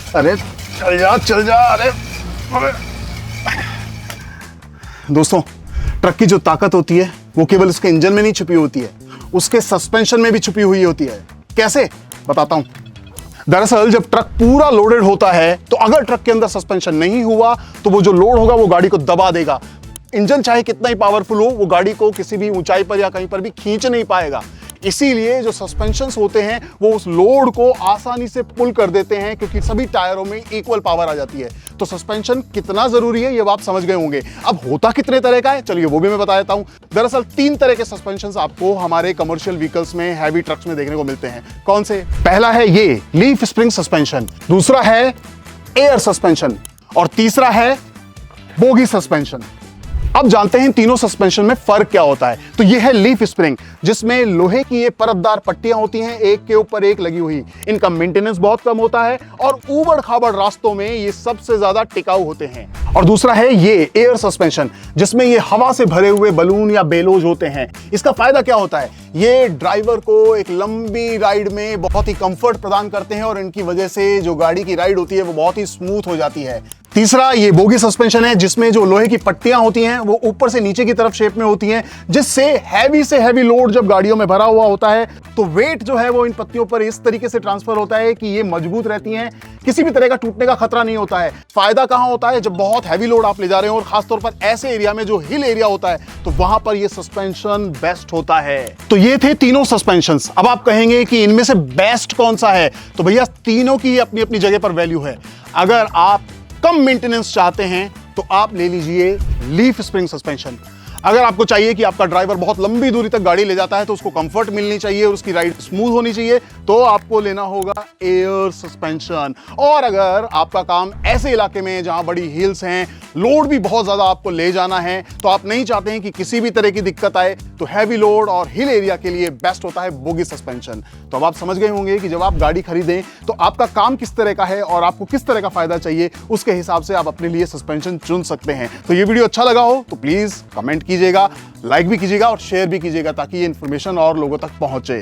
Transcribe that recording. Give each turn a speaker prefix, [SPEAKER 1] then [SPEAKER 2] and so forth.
[SPEAKER 1] अरे चल जा चल जा। अरे दोस्तों, ट्रक की जो ताकत होती है वो केवल उसके इंजन में नहीं छुपी होती है, उसके सस्पेंशन में भी छुपी हुई होती है। कैसे, बताता हूं। दरअसल जब ट्रक पूरा लोडेड होता है तो अगर ट्रक के अंदर सस्पेंशन नहीं हुआ तो वो जो लोड होगा वो गाड़ी को दबा देगा। इंजन चाहे कितना ही पावरफुल हो, वो गाड़ी को किसी भी ऊंचाई पर या कहीं पर भी खींच नहीं पाएगा। इसीलिए जो सस्पेंशंस होते हैं वो उस लोड को आसानी से पुल कर देते हैं, क्योंकि सभी टायरों में इक्वल पावर आ जाती है। तो सस्पेंशन कितना जरूरी है ये आप समझ गए होंगे। अब होता कितने तरह का है, चलिए वो भी मैं बता देता हूं। दरअसल 3 तरह के सस्पेंशंस आपको हमारे कमर्शियल व्हीकल्स में, हैवी ट्रक्स में देखने को मिलते हैं। कौन से? पहला है ये लीफ स्प्रिंग सस्पेंशन, दूसरा है एयर सस्पेंशन और तीसरा है बोगी सस्पेंशन। अब जानते हैं तीनों सस्पेंशन में फर्क क्या होता है। तो यह है लीफ स्प्रिंग, जिसमें लोहे की ये परतदार पट्टियां होती हैं, एक के ऊपर एक लगी हुई। इनका मेंटेनेंस बहुत कम होता है और ऊबड़ खाबड़ रास्तों में ये सबसे ज्यादा टिकाऊ होते हैं। और दूसरा है ये एयर सस्पेंशन, जिसमें ये हवा से भरे हुए बलून या बेलोज होते हैं। इसका फायदा क्या होता है? ये ड्राइवर को एक लंबी राइड में बहुत ही कंफर्ट प्रदान करते हैं और इनकी वजह से जो गाड़ी की राइड होती है वो बहुत ही स्मूथ हो जाती है। तीसरा ये बोगी सस्पेंशन है, जिसमें जो लोहे की पट्टियां होती हैं वो ऊपर से नीचे की तरफ शेप में होती हैं, जिससे हैवी से हैवी लोड जब गाड़ियों में भरा हुआ होता है तो वेट जो है वो इन पत्तियों पर इस तरीके से ट्रांसफर होता है कि ये मजबूत रहती हैं, किसी भी तरह का टूटने का खतरा नहीं होता है। फायदा कहां होता है? जब बहुत हैवी लोड आप ले जा रहे हो और खासतौर पर ऐसे एरिया में जो हिल एरिया होता है तो वहां पर ये सस्पेंशन बेस्ट होता है। तो ये थे तीनों सस्पेंशंस। अब आप कहेंगे कि इनमें से बेस्ट कौन सा है? तो भैया तीनों की अपनी अपनी जगह पर वैल्यू है। अगर आप कम मेंटेनेंस चाहते हैं तो आप ले लीजिए लीफ स्प्रिंग सस्पेंशन। अगर आपको चाहिए कि आपका ड्राइवर बहुत लंबी दूरी तक गाड़ी ले जाता है तो उसको कंफर्ट मिलनी चाहिए और उसकी राइड स्मूथ होनी चाहिए, तो आपको लेना होगा एयर सस्पेंशन। और अगर आपका काम ऐसे इलाके में जहां बड़ी हिल्स हैं, लोड भी बहुत ज्यादा आपको ले जाना है, तो आप नहीं चाहते हैं कि किसी भी तरह की दिक्कत आए, तो हैवी लोड और हिल एरिया के लिए बेस्ट होता है बोगी सस्पेंशन। तो अब आप समझ गए होंगे कि जब आप गाड़ी खरीदें तो आपका काम किस तरह का है और आपको किस तरह का फायदा चाहिए, उसके हिसाब से आप अपने लिए सस्पेंशन चुन सकते हैं। तो ये वीडियो अच्छा लगा हो तो प्लीज कमेंट कीजिएगा, लाइक भी कीजिएगा और शेयर भी कीजिएगा, ताकि ये इंफॉर्मेशन और लोगों तक पहुंचे।